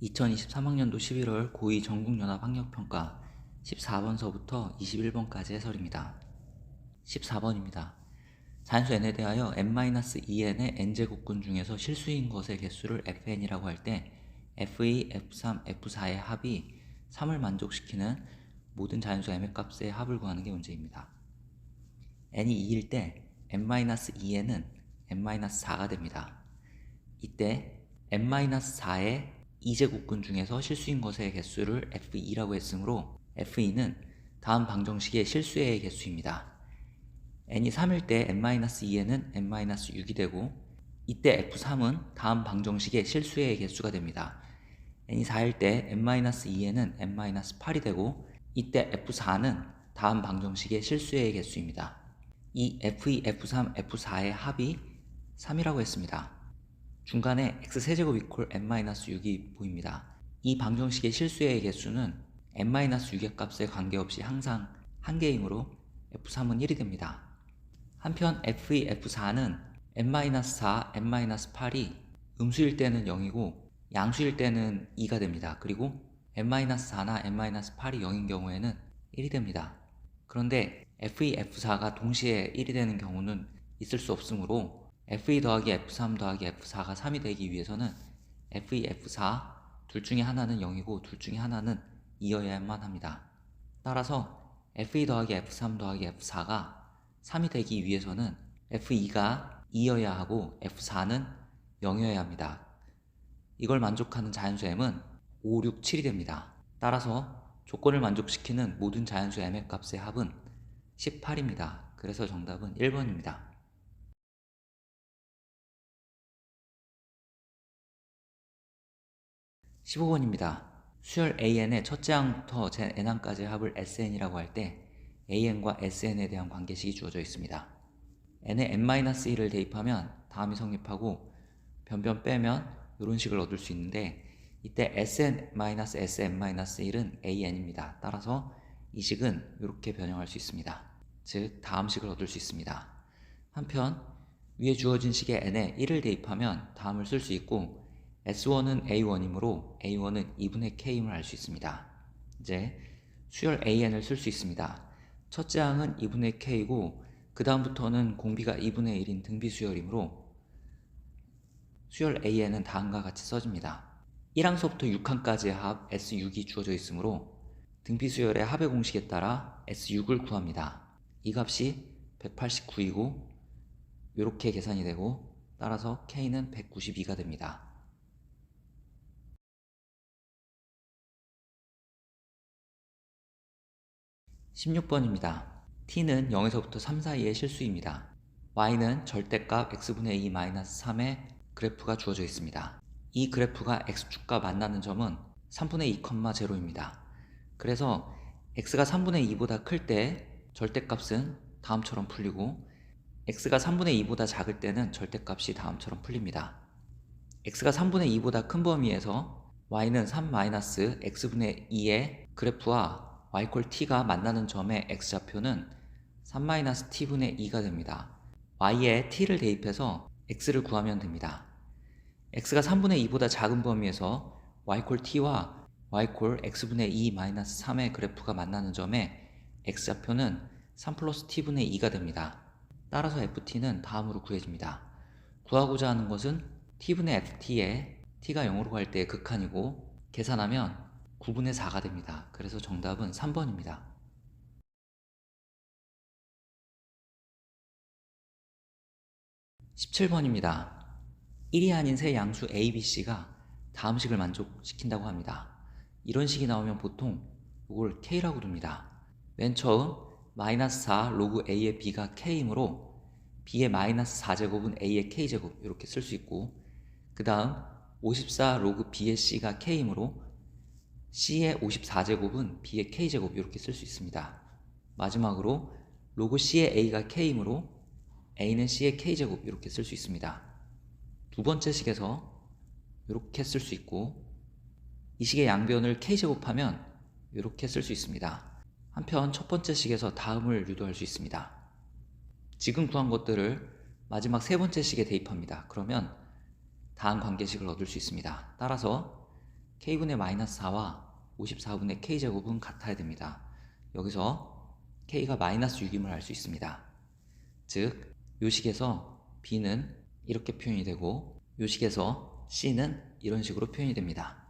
2023학년도 11월 고2 전국연합학력평가 14번서부터 21번까지 해설입니다. 14번입니다. 자연수 n에 대하여 n-2n의 n제곱근 중에서 실수인 것의 개수를 fn이라고 할 때 f2, f3, f4의 합이 3을 만족시키는 모든 자연수 m의 값의 합을 구하는 게 문제입니다. n이 2일 때 n-2n은 n-4가 됩니다. 이때 n-4의 2제곱근 중에서 실수인 것의 개수를 f2라고 했으므로 f2는 다음 방정식의 실수의 개수입니다. n이 3일 때 n-2에는 n-6이 되고 이때 f3은 다음 방정식의 실수의 개수가 됩니다. n이 4일 때 n-2에는 n-8이 되고 이때 f4는 다음 방정식의 실수의 개수입니다. 이 f2, f3, f4의 합이 3이라고 했습니다. 중간에 x세제곱 이퀄 n-6이 보입니다. 이 방정식의 실수의 개수는 n-6의 값에 관계없이 항상 한 개이므로 f3은 1이 됩니다. 한편 f2, f4는 n-4, n-8이 음수일 때는 0이고 양수일 때는 2가 됩니다. 그리고 n-4나 n-8이 0인 경우에는 1이 됩니다. 그런데 f2, f4가 동시에 1이 되는 경우는 있을 수 없으므로 f2 더하기 f3 더하기 f4가 3이 되기 위해서는 f2, f4 둘 중에 하나는 0이고 둘 중에 하나는 2여야만 합니다. 따라서 f2 더하기 f3 더하기 f4가 3이 되기 위해서는 f2가 2여야 하고 f4는 0이어야 합니다. 이걸 만족하는 자연수 m은 5, 6, 7이 됩니다. 따라서 조건을 만족시키는 모든 자연수 m의 값의 합은 18입니다. 그래서 정답은 1번입니다. 15번입니다. 수열 an의 첫째 항부터 제 n항까지의 합을 sn이라고 할 때 an과 sn에 대한 관계식이 주어져 있습니다. n에 n-1을 대입하면 다음이 성립하고 변변 빼면 이런 식을 얻을 수 있는데 이때 sn-sn-1은 an입니다. 따라서 이 식은 이렇게 변형할 수 있습니다. 즉 다음 식을 얻을 수 있습니다. 한편 위에 주어진 식에 n에 1을 대입하면 다음을 쓸 수 있고 S1은 A1이므로 A1은 2분의 K임을 알 수 있습니다. 이제 수열 AN을 쓸 수 있습니다. 첫째 항은 2분의 K고 그 다음부터는 공비가 2분의 1인 등비수열이므로 수열 AN은 다음과 같이 써집니다. 1항서부터 6항까지의 합 S6이 주어져 있으므로 등비수열의 합의 공식에 따라 S6을 구합니다. 이 값이 189이고 이렇게 계산이 되고 따라서 K는 192가 됩니다. 16번입니다. t는 0에서부터 3 사이의 실수입니다. y는 절대값 x분의 2-3의 그래프가 주어져 있습니다. 이 그래프가 x축과 만나는 점은 3분의 2,0입니다. 그래서 x가 3분의 2보다 클 때 절대값은 다음처럼 풀리고 x가 3분의 2보다 작을 때는 절대값이 다음처럼 풀립니다. x가 3분의 2보다 큰 범위에서 y는 3-x분의 2의 그래프와 y t가 만나는 점의 x좌표는 3-t분의 2가 됩니다. y에 t를 대입해서 x를 구하면 됩니다. x가 3분의 2보다 작은 범위에서 y t와 y x분의 2-3의 그래프가 만나는 점의 x좌표는 3 플러스 t분의 2가 됩니다. 따라서 ft는 다음으로 구해집니다. 구하고자 하는 것은 t분의 ft에 t가 0으로 갈 때의 극한이고 계산하면 9분의 4가 됩니다. 그래서 정답은 3번입니다. 17번입니다. 1이 아닌 세 양수 a, b, c가 다음 식을 만족시킨다고 합니다. 이런 식이 나오면 보통 이걸 k라고 부릅니다. 맨 처음 마이너스 4 로그 a의 b가 k이므로 b의 마이너스 4제곱은 a의 k제곱 이렇게 쓸 수 있고 그 다음 54 로그 b의 c가 k이므로 c의 54제곱은 b의 k제곱 이렇게 쓸 수 있습니다. 마지막으로 로그 c의 a가 k이므로 a는 c의 k제곱 이렇게 쓸 수 있습니다. 두 번째 식에서 이렇게 쓸 수 있고 이 식의 양변을 k제곱하면 이렇게 쓸 수 있습니다. 한편 첫 번째 식에서 다음을 유도할 수 있습니다. 지금 구한 것들을 마지막 세 번째 식에 대입합니다. 그러면 다음 관계식을 얻을 수 있습니다. 따라서 k분의 마이너스 4와 54분의 k제곱은 같아야 됩니다. 여기서 k가 마이너스 6임을 알 수 있습니다. 즉, 요식에서 b는 이렇게 표현이 되고 요식에서 c는 이런 식으로 표현이 됩니다.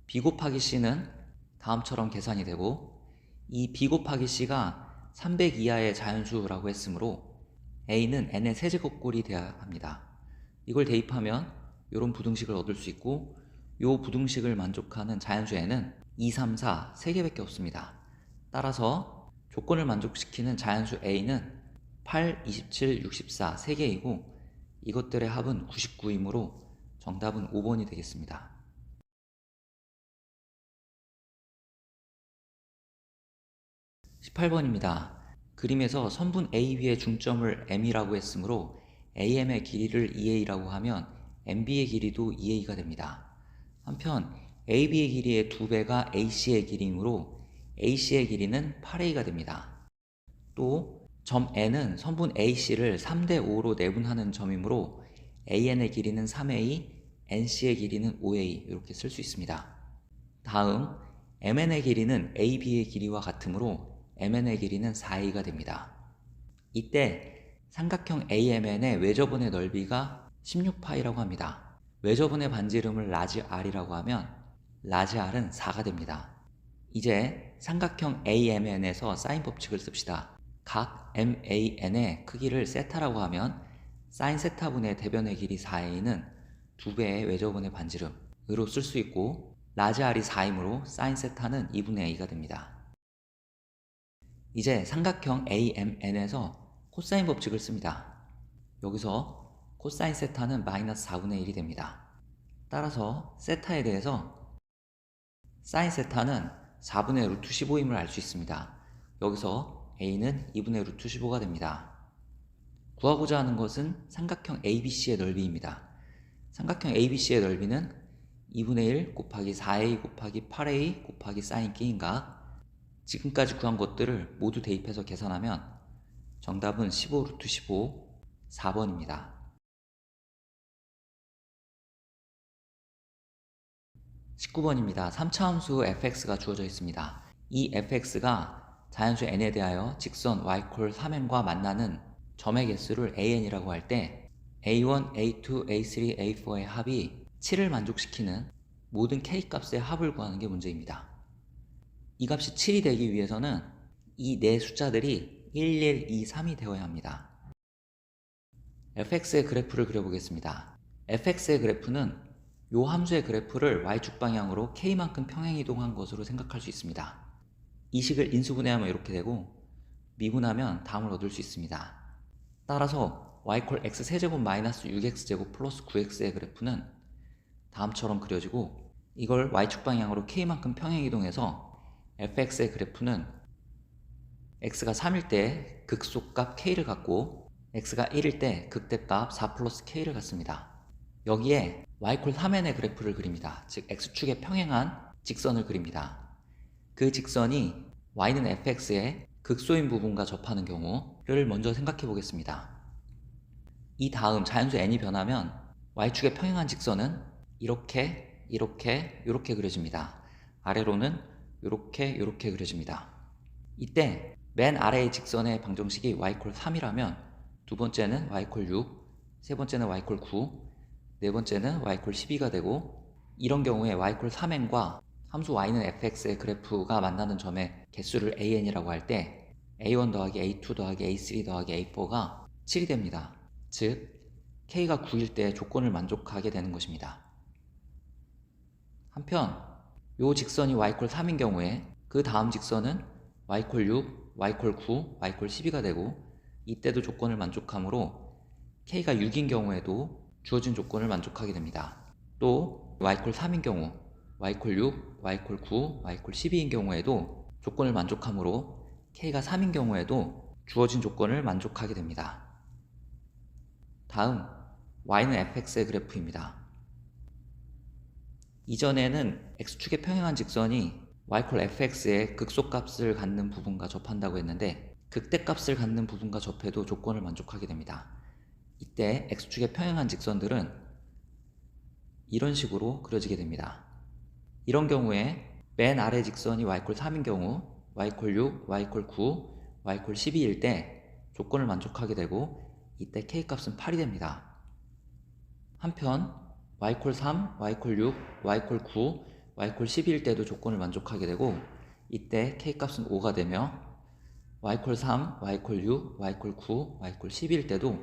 b 곱하기 c는 다음처럼 계산이 되고, 이 b 곱하기 c가 300 이하의 자연수라고 했으므로 a는 n의 세제곱꼴이 되어야 합니다. 이걸 대입하면 이런 부등식을 얻을 수 있고, 이 부등식을 만족하는 자연수 n은 2, 3, 4 3개밖에 없습니다. 따라서 조건을 만족시키는 자연수 a는 8, 27, 64 3개이고 이것들의 합은 99이므로 정답은 5번이 되겠습니다. 18번입니다. 그림에서 선분 AB의 중점을 M이라고 했으므로 AM의 길이를 2A라고 하면 MB의 길이도 2A가 됩니다. 한편 AB의 길이의 2배가 AC의 길이이므로 AC의 길이는 8A가 됩니다. 또 점 N은 선분 AC를 3대 5로 내분하는 점이므로 AN의 길이는 3A, NC의 길이는 5A 이렇게 쓸 수 있습니다. 다음 MN의 길이는 AB의 길이와 같으므로 MN의 길이는 4A가 됩니다. 이때 삼각형 AMN의 외접원의 넓이가 16파이라고 합니다. 외접원의 반지름을 라지 R이라고 하면 라지 R은 4가 됩니다. 이제 삼각형 AMN에서 사인 법칙을 씁시다. 각 MAN의 크기를 세타라고 하면 사인 세타분의 대변의 길이 4A는 2배의 외접원의 반지름으로 쓸 수 있고, 라지 R이 4이므로 사인 세타는 2분의 A가 됩니다. 이제 삼각형 AMN에서 코사인 법칙을 씁니다. 여기서 코사인 세타는 마이너스 4분의 1이 됩니다. 따라서 세타에 대해서 사인 세타는 4분의 루트 15임을 알 수 있습니다. 여기서 A는 2분의 루트 15가 됩니다. 구하고자 하는 것은 삼각형 ABC의 넓이입니다. 삼각형 ABC의 넓이는 2분의 1 곱하기 4A 곱하기 8A 곱하기 사인 K인가, 지금까지 구한 것들을 모두 대입해서 계산하면 정답은 15 루트 15 4번입니다. 19번입니다. 3차 함수 fx가 주어져 있습니다. 이 fx가 자연수 n에 대하여 직선 y=3n과 만나는 점의 개수를 an이라고 할 때 a1, a2, a3, a4의 합이 7을 만족시키는 모든 k값의 합을 구하는 게 문제입니다. 이 값이 7이 되기 위해서는 이 네 숫자들이 1, 1, 2, 3이 되어야 합니다. fx의 그래프를 그려보겠습니다. fx의 그래프는 이 함수의 그래프를 y축 방향으로 k만큼 평행이동한 것으로 생각할 수 있습니다. 이 식을 인수분해하면 이렇게 되고 미분하면 다음을 얻을 수 있습니다. 따라서 y=x 세제곱 마이너스 6x제곱 플러스 9x의 그래프는 다음처럼 그려지고, 이걸 y축 방향으로 k만큼 평행이동해서 fx의 그래프는 x가 3일 때 극소값 k를 갖고 x가 1일 때 극대값 4 플러스 k를 갖습니다. 여기에 y=3n의 그래프를 그립니다. 즉 x축에 평행한 직선을 그립니다. 그 직선이 y는 fx의 극소인 부분과 접하는 경우를 먼저 생각해 보겠습니다. 이 다음 자연수 n이 변하면 y축에 평행한 직선은 이렇게 그려집니다. 아래로는 이렇게 그려집니다. 이때 맨 아래의 직선의 방정식이 y=3이라면 두 번째는 y=6, 세 번째는 y=9, 네 번째는 y=12가 되고, 이런 경우에 y=3n과 함수 y는 fx의 그래프가 만나는 점의 개수를 an이라고 할 때 a1 더하기 a2 더하기 a3 더하기 a4가 7이 됩니다. 즉 k가 9일 때 조건을 만족하게 되는 것입니다. 한편 이 직선이 y=3인 경우에 그 다음 직선은 y=6, y=9, y=12가 되고, 이때도 조건을 만족하므로 k가 6인 경우에도 주어진 조건을 만족하게 됩니다. 또 y=3인 경우 y=6, y=9, y=12인 경우에도 조건을 만족하므로 k가 3인 경우에도 주어진 조건을 만족하게 됩니다. 다음 y는 fx의 그래프입니다. 이전에는 x축에 평행한 직선이 y=fx의 극소값을 갖는 부분과 접한다고 했는데, 극대값을 갖는 부분과 접해도 조건을 만족하게 됩니다. 이때 x축에 평행한 직선들은 이런 식으로 그려지게 됩니다. 이런 경우에 맨 아래 직선이 y= 3인 경우 y= 6, y= 9, y= 12일 때 조건을 만족하게 되고 이때 k값은 8이 됩니다. 한편 y= 3, y= 6, y= 9, y= 12일 때도 조건을 만족하게 되고 이때 k값은 5가 되며 y= 3, y= 6, y= 9, y= 12일 때도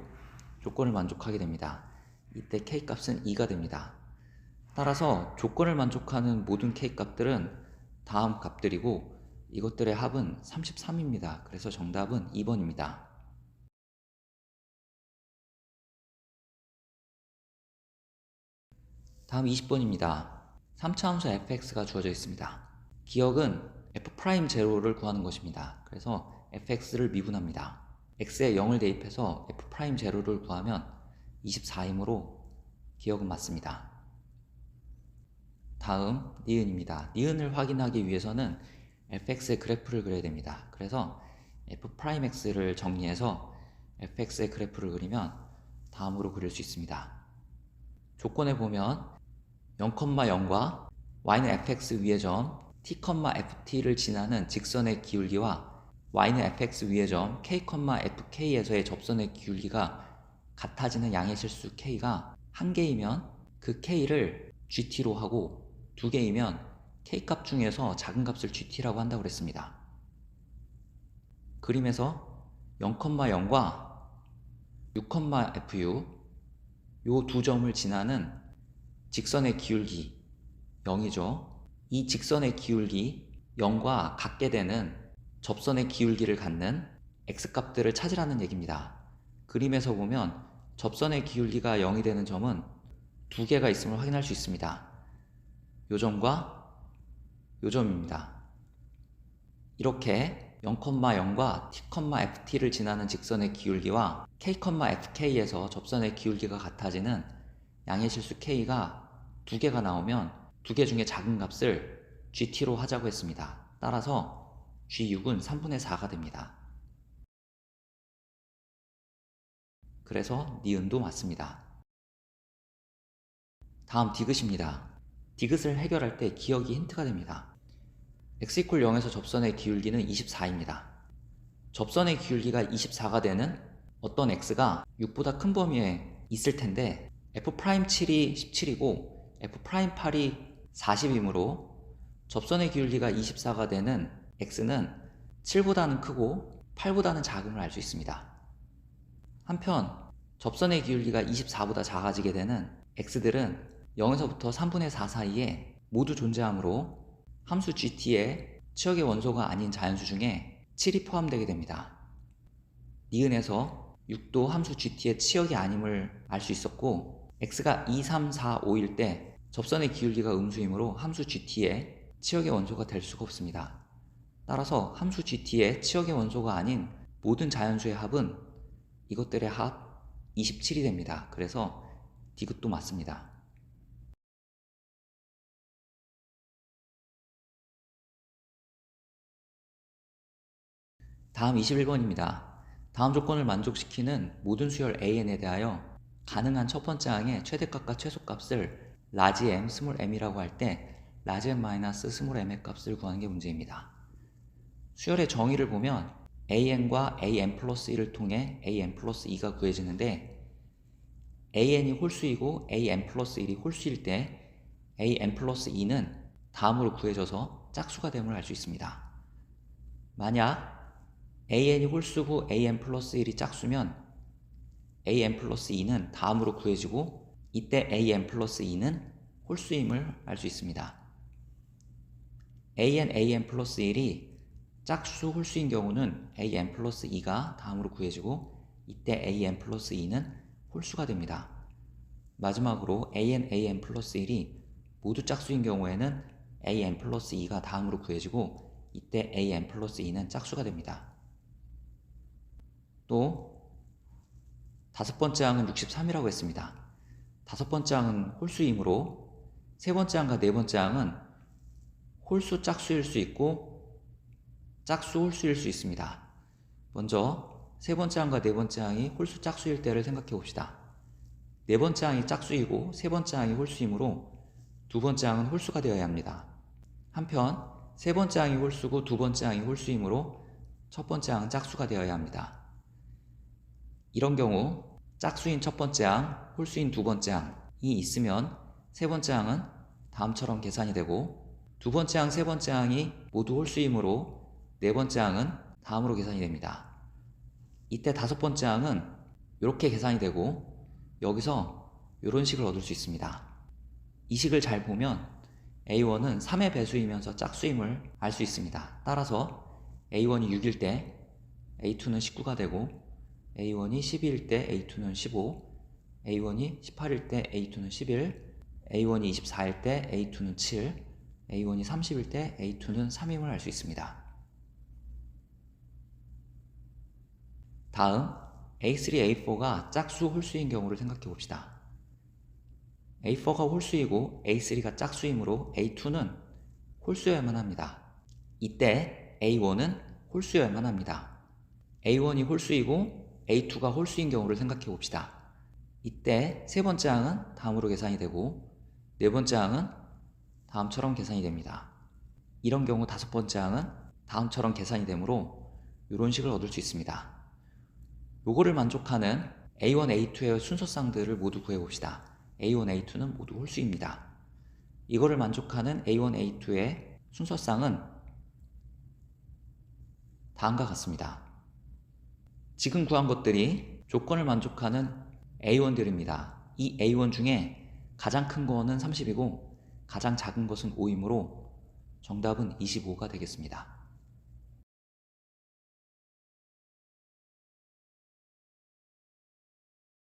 조건을 만족하게 됩니다. 이때 k값은 2가 됩니다. 따라서 조건을 만족하는 모든 k값들은 다음 값들이고 이것들의 합은 33입니다. 그래서 정답은 2번입니다. 다음 20번입니다. 3차 함수 fx가 주어져 있습니다. 기억은 f'0를 구하는 것입니다. 그래서 fx를 미분합니다. x에 0을 대입해서 f'0를 구하면 24이므로 기억은 맞습니다. 다음 니은입니다. 니은을 확인하기 위해서는 fx의 그래프를 그려야 됩니다. 그래서 f'x를 정리해서 fx의 그래프를 그리면 다음으로 그릴 수 있습니다. 조건에 보면 0,0과 y는 fx 위의 점 t, ft를 지나는 직선의 기울기와 y는 fx 위의 점 k, fk에서의 접선의 기울기가 같아지는 양의 실수 k가 한 개이면 그 k를 gt로 하고 두 개이면 k값 중에서 작은 값을 gt라고 한다고 그랬습니다. 그림에서 0,0과 6,fu 요 두 점을 지나는 직선의 기울기 0이죠. 이 직선의 기울기 0과 같게 되는 접선의 기울기를 갖는 x값들을 찾으라는 얘기입니다. 그림에서 보면 접선의 기울기가 0이 되는 점은 두 개가 있음을 확인할 수 있습니다. 요 점과 요 점입니다. 이렇게 0,0과 t, ft를 지나는 직선의 기울기와 k, fk에서 접선의 기울기가 같아지는 양의 실수 k가 두 개가 나오면 두 개 중에 작은 값을 gt로 하자고 했습니다. 따라서 g6은 3분의 4가 됩니다. 그래서 니은도 맞습니다. 다음 디귿입니다. 디귿을 해결할 때 기억이 힌트가 됩니다. x = 0에서 접선의 기울기는 24입니다. 접선의 기울기가 24가 되는 어떤 x가 6보다 큰 범위에 있을 텐데 f'7이 17이고 f'8이 40이므로 접선의 기울기가 24가 되는 x는 7보다는 크고 8보다는 작음을 알 수 있습니다. 한편 접선의 기울기가 24보다 작아지게 되는 x들은 0에서부터 3분의 4 사이에 모두 존재하므로 함수 gt의 치역의 원소가 아닌 자연수 중에 7이 포함되게 됩니다. 니은에서 6도 함수 gt의 치역이 아님을 알 수 있었고 x가 2, 3, 4, 5일 때 접선의 기울기가 음수이므로 함수 gt의 치역의 원소가 될 수가 없습니다. 따라서 함수 gt의 치역의 원소가 아닌 모든 자연수의 합은 이것들의 합 27이 됩니다. 그래서 디귿도 맞습니다. 다음 21번입니다. 다음 조건을 만족시키는 모든 수열 an에 대하여 가능한 첫 번째 항의 최대값과 최소값을 라지 m, 스몰 m이라고 할 때 라지 m 마이너스 스몰 m의 값을 구하는 게 문제입니다. 수열의 정의를 보면 an과 an 플러스 1을 통해 an 플러스 2가 구해지는데 an이 홀수이고 an 플러스 1이 홀수일 때 an 플러스 2는 다음으로 구해져서 짝수가 됨을 알 수 있습니다. 만약 an이 홀수고 an 플러스 1이 짝수면 an 플러스 2는 다음으로 구해지고 이때 an 플러스 2는 홀수임을 알 수 있습니다. an 플러스 1이 짝수 홀수인 경우는 an 플러스 2가 다음으로 구해지고 이때 an 플러스 2는 홀수가 됩니다. 마지막으로 an 플러스 1이 모두 짝수인 경우에는 an 플러스 2가 다음으로 구해지고 이때 an 플러스 2는 짝수가 됩니다. 또 다섯 번째 항은 63이라고 했습니다. 다섯 번째 항은 홀수이므로 세 번째 항과 네 번째 항은 홀수 짝수일 수 있고 짝수 홀수일 수 있습니다. 먼저 세 번째 항과 네 번째 항이 홀수 짝수일 때를 생각해 봅시다. 네 번째 항이 짝수이고 세 번째 항이 홀수이므로 두 번째 항은 홀수가 되어야 합니다. 한편 세 번째 항이 홀수고 두 번째 항이 홀수이므로 첫 번째 항은 짝수가 되어야 합니다. 이런 경우 짝수인 첫 번째 항, 홀수인 두 번째 항이 있으면 세 번째 항은 다음처럼 계산이 되고, 두 번째 항, 세 번째 항이 모두 홀수이므로 네 번째 항은 다음으로 계산이 됩니다. 이때 다섯 번째 항은 이렇게 계산이 되고 여기서 이런 식을 얻을 수 있습니다. 이 식을 잘 보면 A1은 3의 배수이면서 짝수임을 알 수 있습니다. 따라서 A1이 6일 때 A2는 19가 되고, A1이 12일 때 A2는 15, A1이 18일 때 A2는 11, A1이 24일 때 A2는 7, A1이 30일 때 A2는 3임을 알 수 있습니다. 다음 A3, A4가 짝수 홀수인 경우를 생각해 봅시다. A4가 홀수이고 A3가 짝수이므로 A2는 홀수여야만 합니다. 이때 A1은 홀수여야만 합니다. A1이 홀수이고 A2가 홀수인 경우를 생각해 봅시다. 이때 세 번째 항은 다음으로 계산이 되고 네 번째 항은 다음처럼 계산이 됩니다. 이런 경우 다섯 번째 항은 다음처럼 계산이 되므로 이런 식을 얻을 수 있습니다. 요거를 만족하는 A1, A2의 순서쌍들을 모두 구해봅시다. A1, A2는 모두 홀수입니다. 이거를 만족하는 A1, A2의 순서쌍은 다음과 같습니다. 지금 구한 것들이 조건을 만족하는 A1들입니다. 이 A1 중에 가장 큰 거는 30이고 가장 작은 것은 5이므로 정답은 25가 되겠습니다.